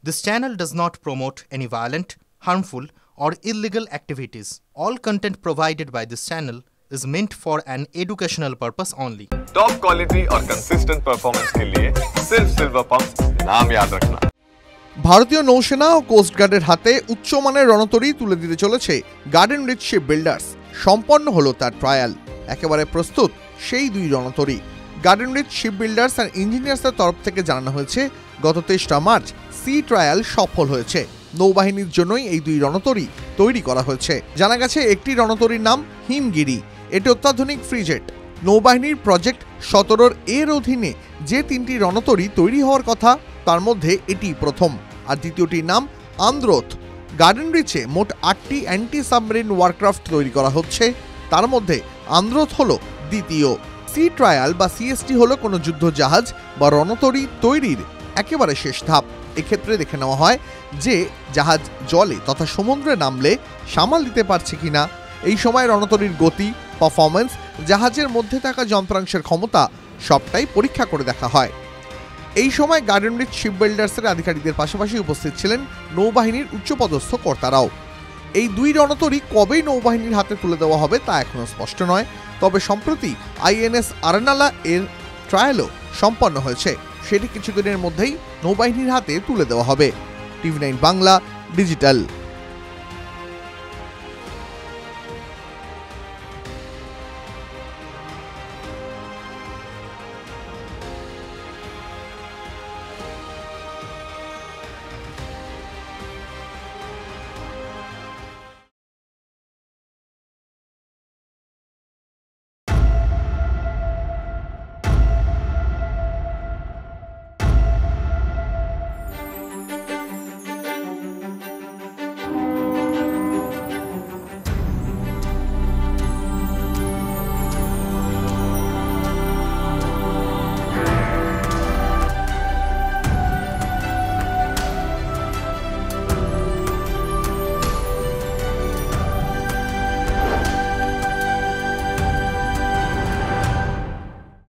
This channel does not promote any violent, harmful, or illegal activities. All content provided by this channel is meant for an educational purpose only. Top quality और consistent performance के लिए सिर्फ silver pump नाम याद रखना। ভারতীয় নৌসেনা ও কোস্টগার্ডের হাতে উচ্চমানের রণতরী তুলে দিতে চলেছে গার্ডেন রিচ শিপ বিল্ডার্স। সম্পন্ন হলো তার ট্রায়াল, একেবারে প্রস্তুত সেই দুই রণতরী। Garden Reach Ship Builders and ইঞ্জিনিয়ার্সের তরফ থেকে জানানো হয়েছে গত 23 মার্চ সি ট্রায়াল সফল হয়েছে। নৌবাহিনীর জন্যই এই দুই রণতরী তৈরি করা হয়েছে। জানা গেছে একটি রণতরীর নাম হিমগিরি, এটি অত্যাধুনিক ফ্রিজেট। নৌবাহিনীর প্রজেক্ট 17 এর অধীনে যে তিনটি রণতরী তৈরি হওয়ার কথা তার মধ্যে এটি প্রথম, আর দ্বিতীয়টির নাম আন্দ্রোথ। গার্ডেন রিচে মোট 8টি অ্যান্টি সাবমেরিন ওয়ারক্রাফট তৈরি করা হচ্ছে, তার মধ্যে আন্দ্রোথ হলো দ্বিতীয়। সি ট্রায়াল বা সিএসটি হলো কোনো যুদ্ধ জাহাজ বা রণতরী তৈরির একেবারে শেষ ধাপ। এক্ষেত্রে দেখে নেওয়া হয় যে জাহাজ জলে তথা সমুদ্রে নামলে সামাল দিতে পারছে কিনা, এই সময় রণতরীর গতি, পারফরমেন্স, জাহাজের মধ্যে থাকা যন্ত্রাংশের ক্ষমতা সবটাই পরীক্ষা করে দেখা হয়। এই সময় গার্ডেন রিচ শিপ বিল্ডার্সের আধিকারিকদের পাশাপাশি উপস্থিত ছিলেন নৌবাহিনীর উচ্চপদস্থ কর্তারাও। এই দুই রণতরী কবেই নৌবাহিনীর হাতে তুলে দেওয়া হবে তা এখনও স্পষ্ট নয়, তবে সম্প্রতি আইএনএস আরনালা এর ট্রায়ালও সম্পন্ন হয়েছে, সেটি কিছুদিনের মধ্যেই নৌবাহিনীর হাতে তুলে দেওয়া হবে। টিভি9 বাংলা ডিজিটাল।